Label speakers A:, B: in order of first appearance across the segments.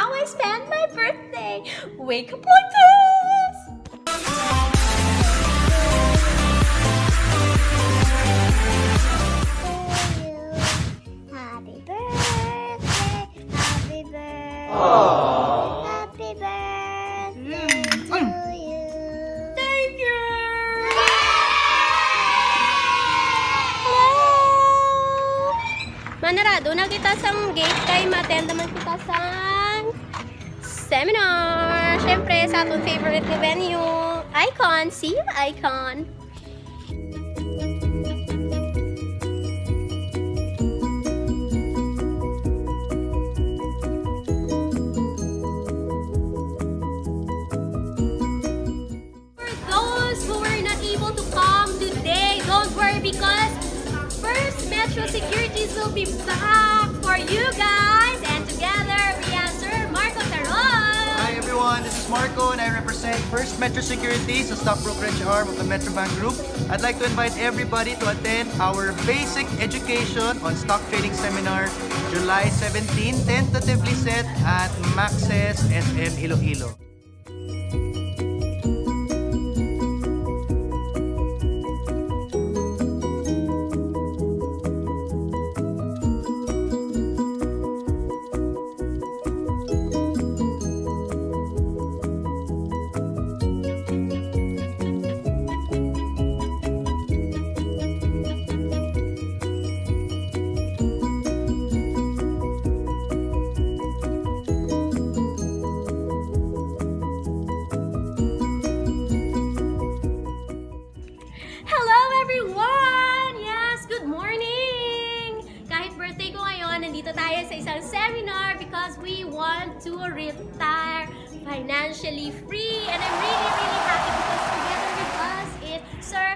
A: how I spend my birthday. Wake up like this!
B: Happy birthday, happy birthday, happy birthday to you.
A: Thank you! Manarado na kita sa gate kay ma-attend naman kita sa seminar. Siyempre, sa atong favorite na venue. Icon. See you, Icon. For those who were not able to come today, don't worry because First Metro Securities will be back for you guys. And together we have Sir Marco Tarog.
C: Hi everyone, this is Marco and I represent First Metro Securities, a stock brokerage arm of the Metrobank Group. I'd like to invite everybody to attend our basic education on stock trading seminar July 17, tentatively set at Max's SM Iloilo.
A: Hello everyone! Yes, good morning! Kahit birthday ko ngayon, nandito tayo sa isang seminar because we want to retire financially free. And I'm really, really happy because together with us is Sir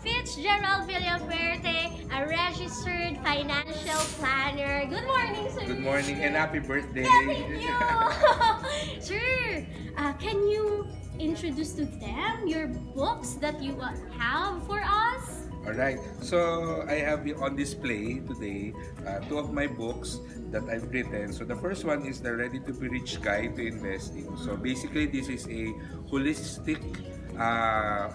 A: Fitz, Gerard, Villafuerte, a registered financial planner. Good morning, sir!
D: Good morning and happy birthday!
A: Thank you! Sir, can you introduce to them your books that you have for us?
D: Alright, so I have on display today two of my books that I've written. So the first one is the Ready to Be Rich Guide to Investing. So basically this is a holistic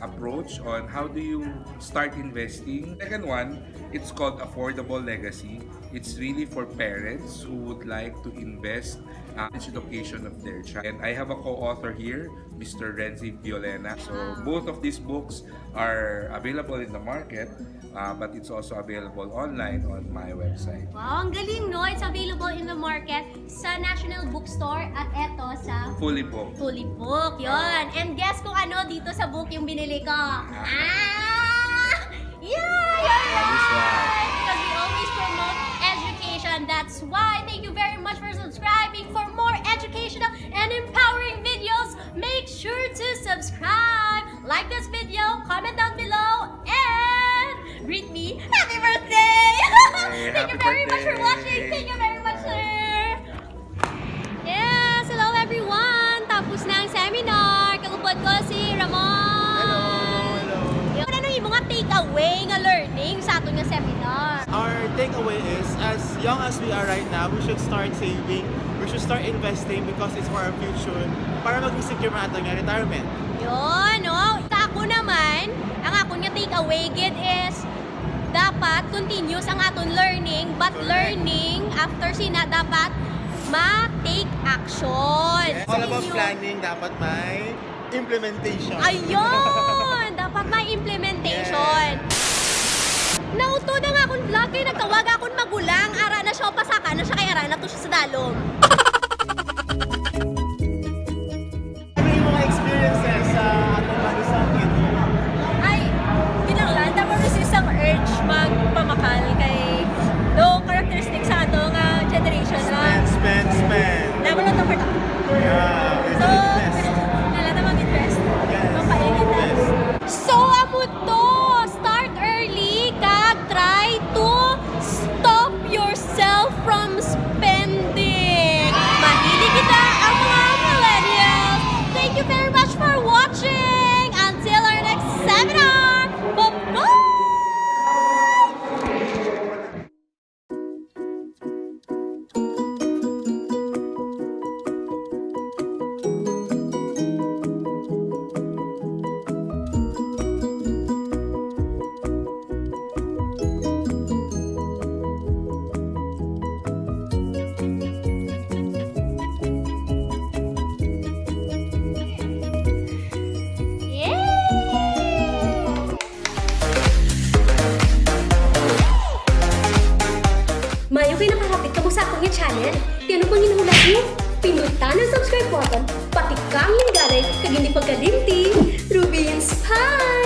D: approach on how do you start investing. Second one, it's called Affordable Legacy. It's really for parents who would like to invest in education of their child. And I have a co-author here, Mr. Renzi Violena. So both of these books are available in the market, but it's also available online on my website.
A: Wow, ang galing no? It's available in the market sa National Bookstore at eto sa
D: Fully booked.
A: Fully Book. Yun. And guess kung ano dito sa book yung binili ko.
D: This one.
A: Because we always promote education. That's why. Thank you very much for subscribing. For more educational and empowering videos, make sure to subscribe. Like this video, comment down below, and greet me. Happy birthday! Thank you very much for watching. Thank you very much, sir. Yes, hello everyone. Tapos na ang seminar. Kagupod ko si Ramon.
C: Hello.
A: Ano yung mga takeaway nga learning sa ato nga seminar?
E: Our takeaway is, as young as we are right now, we should start saving, we should start investing because it's for our future para mag-secure man ato nga retirement.
A: Yun, no? Sa ako naman, ang akong nga takeaway gid is dapat continuous ang aton learning, but learning after sina dapat ma-take action.
E: Yes. All about planning, dapat may implementation.
A: Ayun! Dapat may implementation. Nauto na nga akong vlog kay nagtawag akong magulang. Ara na siya pasaka na siya kay ara na to siya sa dalom.
E: Ano yung mga experiences sa atong banisang ito?
F: Ay, kinanglan. Tapos isang urge magpamakal kay no characteristic sa ato nga generation na
E: Spend.
F: naman ito for
E: Yeah, we
F: So,
E: should invest.
F: nalata mag-invest.
E: Yes,
F: Mapaingit na.
E: invest.
A: So, amo to! Start early kag try to stop yourself from spending.
G: channel. Tiyan pang inulat nyo, pindutan ang subscribe button, pati kang linggaray, kag hindi pagkadimti, Rubeinspired!